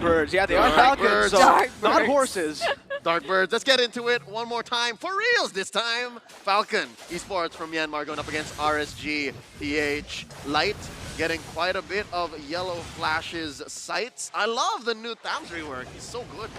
birds. Yeah, they are Dark falcons, birds. so Dark not birds. horses. Dark Birds, let's get into it one more time. For reals this time. Falcon Esports from Myanmar going up against RSG. PH Light getting quite a bit of yellow flashes sights. I love the new Thams rework. He's so good.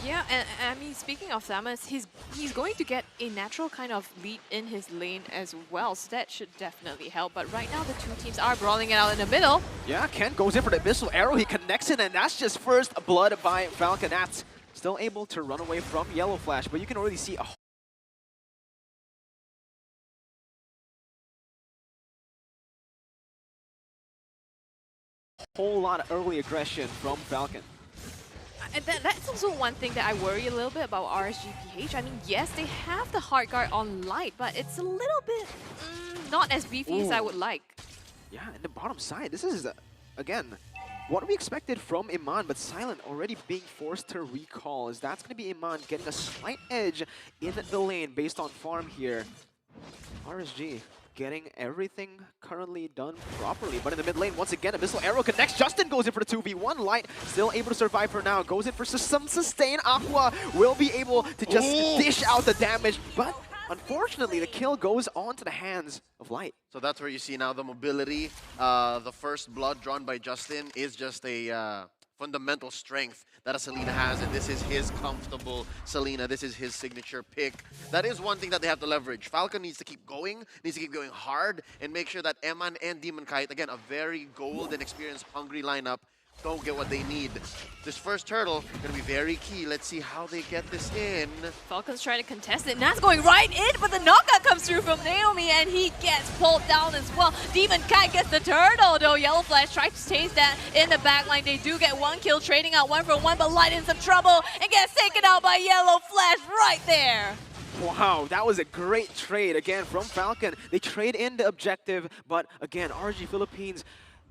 Yeah, and I mean, speaking of Samus, he's going to get a natural kind of lead in his lane as well, so that should definitely help. But right now, the two teams are brawling it out in the middle. Yeah, Ken goes in for the Abyssal Arrow. He connects it, and that's just first blood by Falcon. That's still able to run away from Yellow Flash, but you can already see a whole lot of early aggression from Falcon. And that's also one thing that I worry a little bit about RSGPH. I mean, yes, they have the hard guard on Light, but it's a little bit not as beefy as I would like. Yeah, and the bottom side, this is, again, what we expected from Iman, but Silent already being forced to recall, as that's going to be Iman getting a slight edge in the lane based on farm here. RSG getting everything currently done properly, but in the mid lane, once again, Abyssal Arrow connects. Justin goes in for the 2v1. Light still able to survive for now. Goes in for some sustain. Aqua will be able to just dish out the damage, but unfortunately, the kill goes on to the hands of Light. So that's where you see now the mobility. The first blood drawn by Justin is just a fundamental strength that a Selena has, and this is his comfortable Selena. This is his signature pick. That is one thing that they have to leverage. Falcon needs to keep going hard, and make sure that Eman and Demon Kite, again, a very gold and experience hungry lineup, don't get what they need. This first turtle gonna be very key. Let's see how they get this in. Falcon's trying to contest it, and that's going right in, but the knockout comes through from Naomi, and he gets pulled down as well. Demon Kite gets the turtle, though. Yellow Flash tries to chase that in the backline. They do get one kill, trading out 1-for-1, but Light in some trouble and gets taken out by Yellow Flash right there. Wow, that was a great trade again from Falcon. They trade in the objective, but again, RG Philippines,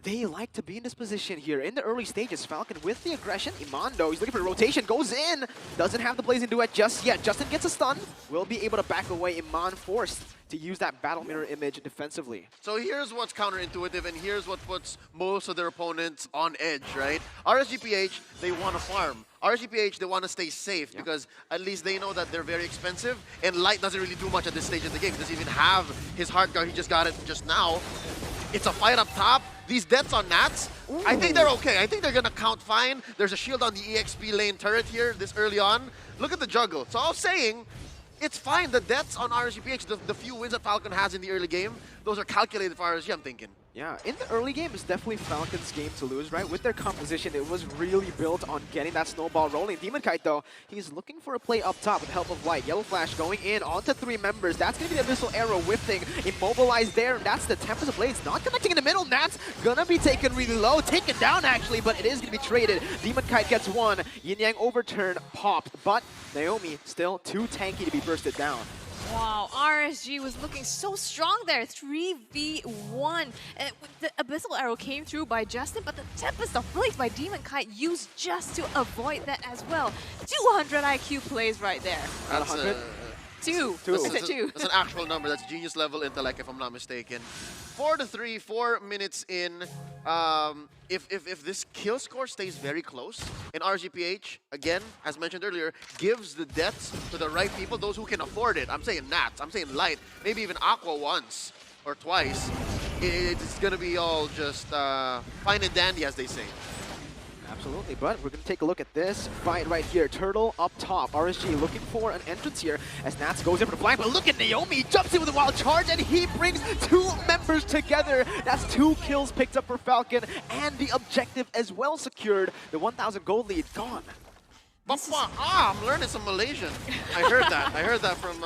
they like to be in this position here in the early stages. Falcon with the aggression. Iman, though, he's looking for the rotation, goes in. Doesn't have the blazing duet just yet. Justin gets a stun. Will be able to back away. Iman forced to use that battle mirror image defensively. So here's what's counterintuitive, and here's what puts most of their opponents on edge, right? RSGPH, they want to farm. RSGPH, they want to stay safe because at least they know that they're very expensive, and Light doesn't really do much at this stage of the game. He doesn't even have his hard guard. He just got it just now. It's a fight up top. These deaths on Nats, I think they're okay. I think they're going to count fine. There's a shield on the EXP lane turret here this early on. Look at the juggle. So I was saying, it's fine. The deaths on RSGPH, the few wins that Falcon has in the early game, those are calculated for RSG, I'm thinking. Yeah, in the early game, it's definitely Falcon's game to lose, right? With their composition, it was really built on getting that snowball rolling. Demon Kite, though, he's looking for a play up top with the help of Light. Yellow Flash going in onto 3 members. That's going to be the Abyssal Arrow whiffing, immobilized there, and that's the Tempest of Blades. Not connecting in the middle. Nat's gonna be taken really low, taken down actually, but it is going to be traded. Demon Kite gets one. Yin Yang overturn popped, but Naomi still too tanky to be bursted down. Wow, RSG was looking so strong there. 3v1. And the Abyssal Arrow came through by Justin, but the Tempest of Blades by Demon Kite used just to avoid that as well. 200 IQ plays right there. That's 100? Two. Two. I said two. That's an actual number. That's genius level intellect, if I'm not mistaken. 4-3, 4 minutes in. If this kill score stays very close, and RGPH, again, as mentioned earlier, gives the deaths to the right people, those who can afford it. I'm saying Nats, I'm saying Light, maybe even Aqua once or twice. It's going to be all just fine and dandy, as they say. Absolutely, but we're going to take a look at this fight right here. Turtle up top. RSG looking for an entrance here as Nats goes in for the flank, but look at Naomi, jumps in with a wild charge, and he brings 2 members together. That's 2 kills picked up for Falcon, and the objective as well secured. The 1,000 gold lead gone. I'm learning some Malaysian. I heard that. I heard that from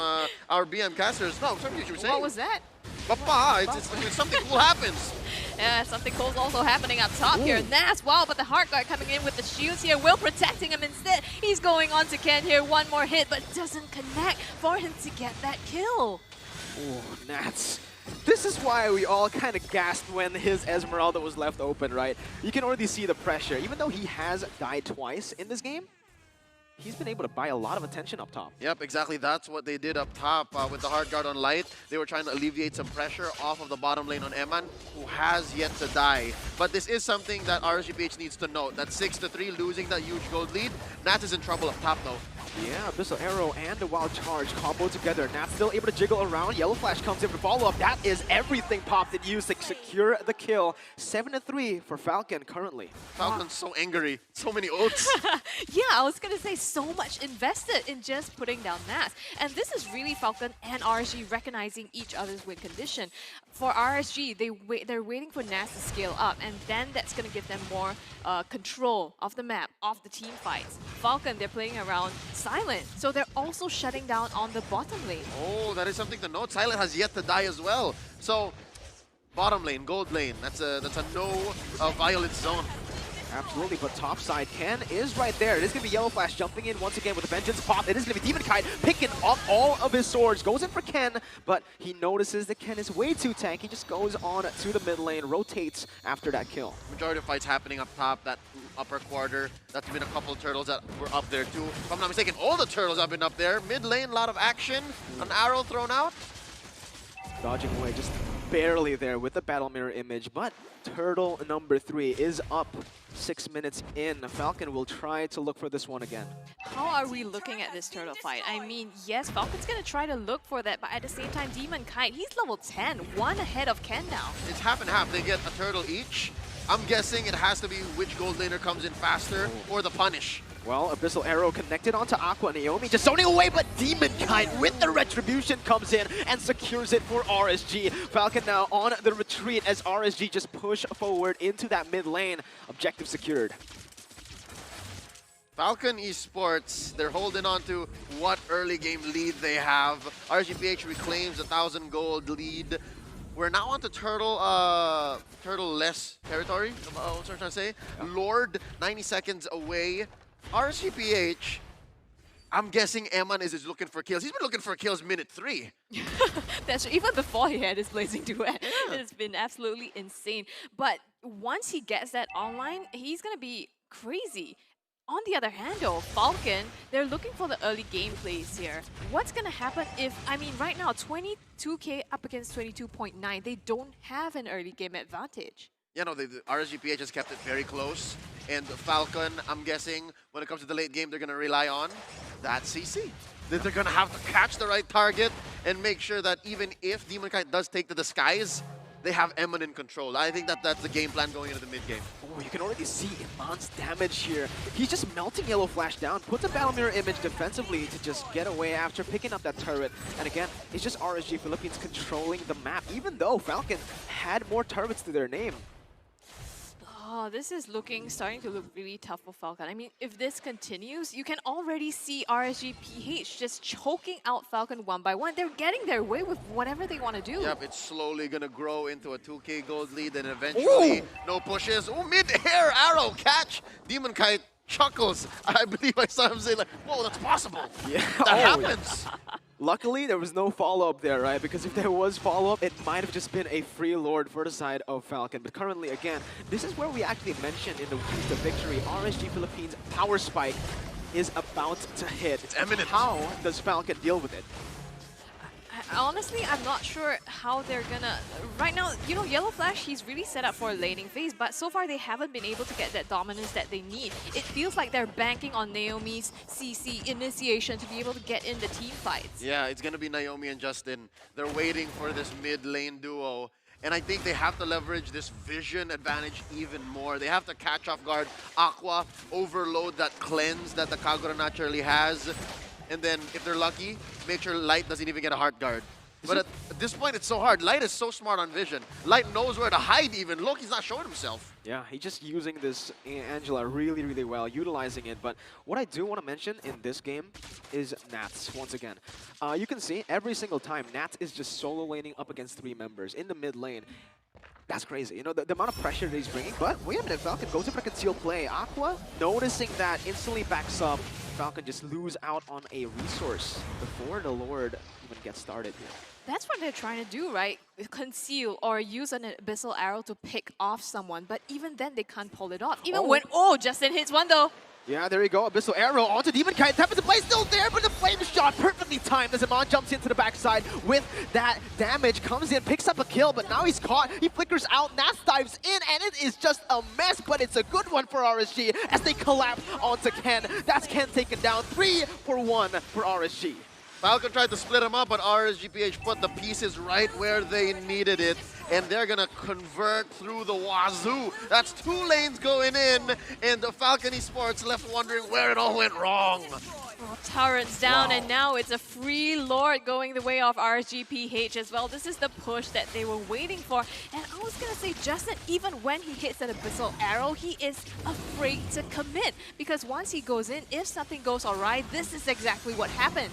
our BM casters. No, something you were saying. What was that? It's something cool happens. Yeah, something cool's also happening up top here. Nas, wow, but the Heart Guard coming in with the shields here. Will protecting him instead. He's going on to Ken here. One more hit, but doesn't connect for him to get that kill. Oh, Nats. This is why we all kind of gasped when his Esmeralda was left open, right? You can already see the pressure. Even though he has died twice in this game, he's been able to buy a lot of attention up top. Yep, exactly. That's what they did up top with the hard guard on Light. They were trying to alleviate some pressure off of the bottom lane on Eman, who has yet to die. But this is something that RSGPH needs to note. That 6-3, losing that huge gold lead. Nat is in trouble up top, though. Yeah, Abyssal Arrow and the Wild Charge combo together. Nat's still able to jiggle around. Yellow Flash comes in for follow-up. That is everything Pop did use to secure the kill. 7-3 for Falcon currently. Falcon's so angry. So many ults. Yeah, I was going to say so much invested in just putting down Nats. And this is really Falcon and RSG recognizing each other's win condition. For RSG, they're waiting for Nats to scale up, and then that's going to give them more control of the map, of the team fights. Falcon, they're playing around Silent, so they're also shutting down on the bottom lane. Oh, that is something to note. Silent has yet to die as well. So, bottom lane, gold lane. That's a no violet zone. Absolutely, but top side, Ken is right there. It is going to be Yellow Flash jumping in once again with a Vengeance Pop. It is going to be Demon Kite picking up all of his swords. Goes in for Ken, but he notices that Ken is way too tanky. He just goes on to the mid lane, rotates after that kill. Majority of fights happening up top, that upper quarter. That's been a couple of turtles that were up there too. If I'm not mistaken, all the turtles have been up there. Mid lane, a lot of action. An arrow thrown out. Dodging away just barely there with the battle mirror image, but turtle number 3 is up 6 minutes in. Falcon will try to look for this one again. How are we looking at this turtle fight? I mean, yes, Falcon's going to try to look for that, but at the same time, Demon Kite, he's level 10, one ahead of Ken now. It's half and half. They get a turtle each. I'm guessing it has to be which gold laner comes in faster or the punish. Well, Abyssal Arrow connected onto Aqua. Naomi just zoning away, but Demon Kite with the Retribution comes in and secures it for RSG. Falcon now on the retreat as RSG just push forward into that mid lane. Objective secured. Falcon Esports, they're holding on to what early game lead they have. RSGPH reclaims 1,000 gold lead. We're now on to turtle-less territory, what's what I'm trying to say? Yeah. Lord, 90 seconds away. RSGPH, I'm guessing Eman is just looking for kills. He's been looking for kills minute 3. That's even before he had his Blazing Duet. Yeah. It's been absolutely insane. But once he gets that online, he's going to be crazy. On the other hand though, Falcon, they're looking for the early game plays here. What's going to happen if, I mean, right now, 22k up against 22.9, they don't have an early game advantage. Yeah, no, the RSGPH has kept it very close. And Falcon, I'm guessing, when it comes to the late game, they're going to rely on that CC. They're going to have to catch the right target and make sure that even if Demon Kite does take to the skies, they have Eman in control. I think that's the game plan going into the mid game. Oh, you can already see Iman's damage here. He's just melting Yellow Flash down, puts a battle mirror image defensively to just get away after picking up that turret. And again, it's just RSG Philippines controlling the map, even though Falcon had more turrets to their name. Oh, this is starting to look really tough for Falcon. I mean, if this continues, you can already see RSGPH just choking out Falcon one by one. They're getting their way with whatever they want to do. Yep, it's slowly going to grow into a 2k gold lead and eventually no pushes. Oh, mid-air arrow catch. Demon Kite chuckles. I believe I saw him say like, whoa, that's possible. Yeah, that happens. Luckily, there was no follow-up there, right? Because if there was follow-up, it might have just been a free Lord for the side of Falcon. But currently, again, this is where we actually mentioned in the Keys to Victory, RSG Philippines' power spike is about to hit. It's imminent. How does Falcon deal with it? Honestly, I'm not sure how they're gonna... Right now, you know, Yellow Flash, he's really set up for a laning phase, but so far they haven't been able to get that dominance that they need. It feels like they're banking on Naomi's CC initiation to be able to get in the team fights. Yeah, it's gonna be Naomi and Justin. They're waiting for this mid-lane duo. And I think they have to leverage this vision advantage even more. They have to catch off guard Aqua, overload that cleanse that the Kagura naturally has. And then, if they're lucky, make sure Light doesn't even get a heart guard. But at this point, it's so hard. Light is so smart on vision. Light knows where to hide even. Look, he's not showing himself. Yeah, he's just using this Angela really, really well, utilizing it. But what I do want to mention in this game is Nats, once again. You can see every single time, Nats is just solo laning up against 3 members in the mid lane. That's crazy, you know, the amount of pressure that he's bringing. But wait a minute, Falcon goes in for a concealed play. Aqua, noticing that, instantly backs up. Falcon just lose out on a resource before the Lord even gets started here. That's what they're trying to do, right? Conceal or use an Abyssal Arrow to pick off someone. But even then, they can't pull it off. Even when, Justin hits one though. Yeah, there you go. Abyssal Arrow onto Demon Kite. Tap into play, still there, but the flame shot perfectly timed as Iman jumps into the backside with that damage. Comes in, picks up a kill, but now he's caught. He flickers out. Nats dives in, and it is just a mess, but it's a good one for RSG as they collapse onto Ken. That's Ken taken down. 3 for 1 for RSG. Falcon tried to split him up, but RSGPH put the pieces right where they needed it, and they're gonna convert through the wazoo. That's 2 lanes going in, and the Falcon Esports left wondering where it all went wrong. Oh, turrets down, and now it's a free Lord going the way of RSGPH as well. This is the push that they were waiting for. And I was going to say, Justin, even when he hits that Abyssal Arrow, he is afraid to commit. Because once he goes in, if something goes awry, this is exactly what happens.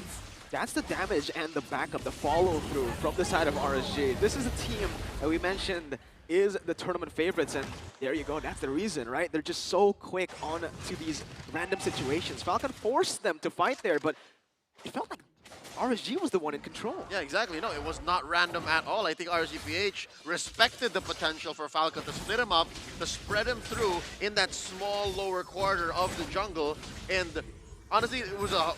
That's the damage and the backup, the follow-through from the side of RSG. This is a team that we mentioned is the tournament favorites, and there you go, that's the reason, right? They're just so quick on to these random situations. Falcon forced them to fight there, but it felt like RSG was the one in control. Yeah, exactly. No, it was not random at all. I think RSGPH respected the potential for Falcon to split him up, to spread him through in that small lower quarter of the jungle, and honestly, it was a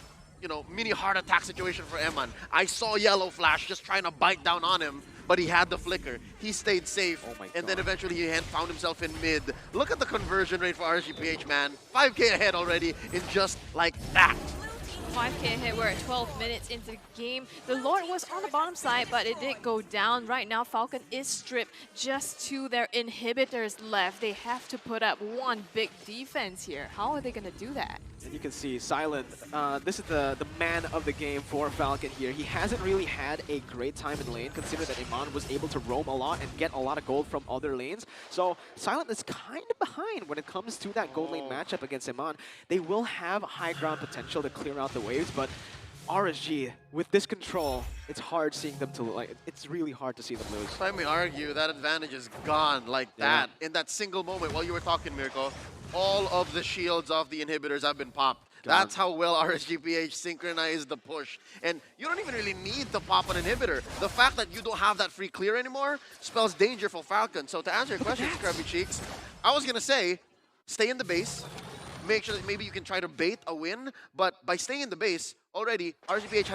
mini heart attack situation for Eman. I saw Yellow Flash just trying to bite down on him, but he had the flicker. He stayed safe, and then eventually he found himself in mid. Look at the conversion rate for RSGPH, man. 5K ahead already in just like that. 5K ahead, we're at 12 minutes into the game. The Lord was on the bottom side, but it did go down. Right now, Falcon is stripped just to their inhibitors left. They have to put up one big defense here. How are they going to do that? And you can see Silent, this is the man of the game for Falcon here. He hasn't really had a great time in lane, considering that Iman was able to roam a lot and get a lot of gold from other lanes. So Silent is kind of behind when it comes to that gold lane matchup against Iman. They will have high ground potential to clear out the waves, but RSG, with this control, it's hard seeing them to, it's really hard to see them lose. Let me argue, that advantage is gone like that. In that single moment while you were talking, Mirko, all of the shields of the inhibitors have been popped. That's how well RSGPH synchronized the push. And you don't even really need to pop an inhibitor. The fact that you don't have that free clear anymore spells danger for Falcon. So to answer your question, Scrubby Cheeks, I was going to say, stay in the base. Make sure that maybe you can try to bait a win. But by staying in the base, already RSGPH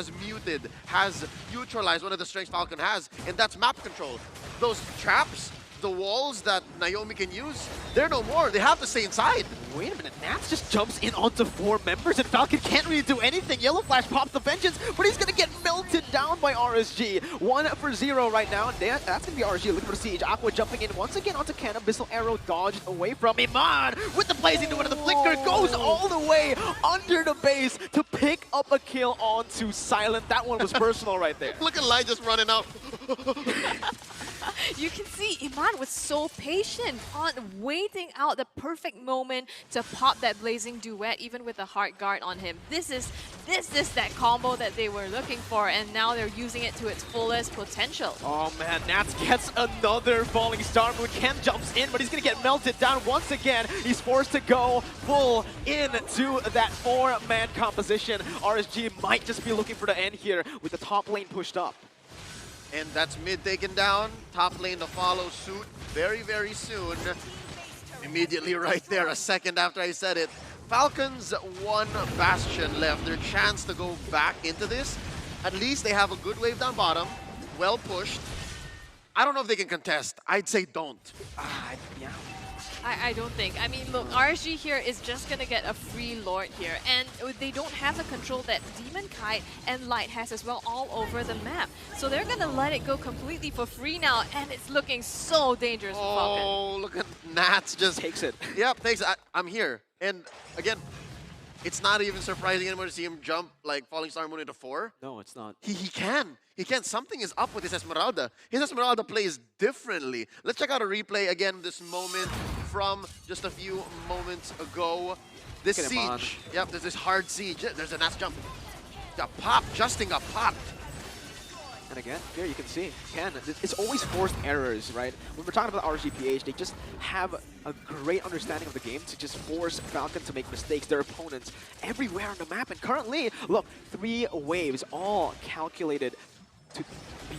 has neutralized one of the strengths Falcon has, and that's map control. Those traps, the walls that Naomi can use, they're no more. They have to stay inside. Wait a minute, Nats just jumps in onto 4 members and Falcon can't really do anything. Yellow Flash pops the Vengeance, but he's going to get melted down by RSG. 1 for 0 right now, and that's going to be RSG looking for the Siege. Aqua jumping in once again onto Ken. Abyssal Arrow dodged away from Iman with the blazing to one of the flicker. Goes all the way under the base to pick up a kill onto Silent. That one was personal right there. Look at Lai just running out. You can see Iman was so patient on waiting out the perfect moment to pop that blazing duet, even with the heart guard on him. This is that combo that they were looking for, and now they're using it to its fullest potential. Oh man, Nats gets another falling star move. Ken jumps in, but he's gonna get melted down once again. He's forced to go full into that 4-man composition. RSG might just be looking for the end here with the top lane pushed up. And that's mid taken down. Top lane to follow suit very, very soon. Immediately right there, a second after I said it. Falcons 1 Bastion left. Their chance to go back into this. At least they have a good wave down bottom. Well pushed. I don't know if they can contest. I'd say don't. Yeah. I don't think. I mean, look, RSG here is just going to get a free Lord here. And they don't have the control that Demon Kite and Light has as well all over the map. So they're going to let it go completely for free now. And it's looking so dangerous for Falcon. Oh, look at Nats just... Takes it. Yep, takes it. I'm here. And again, it's not even surprising anymore to see him jump like Falling Star Moon into 4. No, it's not. He can. He can. Something is up with his Esmeralda. His Esmeralda plays differently. Let's check out a replay again, this moment from just a few moments ago. This siege. Yep, there's this hard siege. There's a Nats jump. Got popped. Justin got popped. And again, here you can see, Ken, it's always forced errors, right? When we're talking about RSGPH, they just have a great understanding of the game to just force Falcon to make mistakes, their opponents everywhere on the map. And currently, look, 3 waves, all calculated to be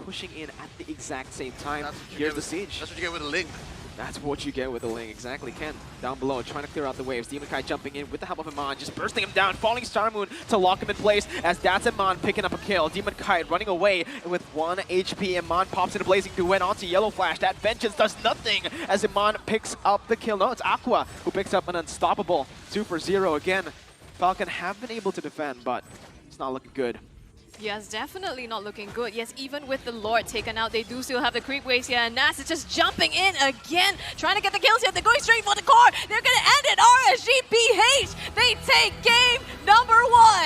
pushing in at the exact same time. Here's the siege. That's what you get with a Link. That's what you get with the Ling. Exactly. Ken down below trying to clear out the waves. Demon Kai jumping in with the help of Iman, just bursting him down. Falling Star Moon to lock him in place as that's Iman picking up a kill. Demon Kai running away with 1 HP. Iman pops in a blazing duet onto Yellow Flash. That vengeance does nothing as Iman picks up the kill. No, it's Aqua who picks up an unstoppable 2-for-0 again. Falcon have been able to defend, but it's not looking good. Yes, definitely not looking good. Yes, even with the Lord taken out, they do still have the creep waves here. And Nas is just jumping in again, trying to get the kills here. They're going straight for the core. They're going to end it. RSG PH, they take game number 1.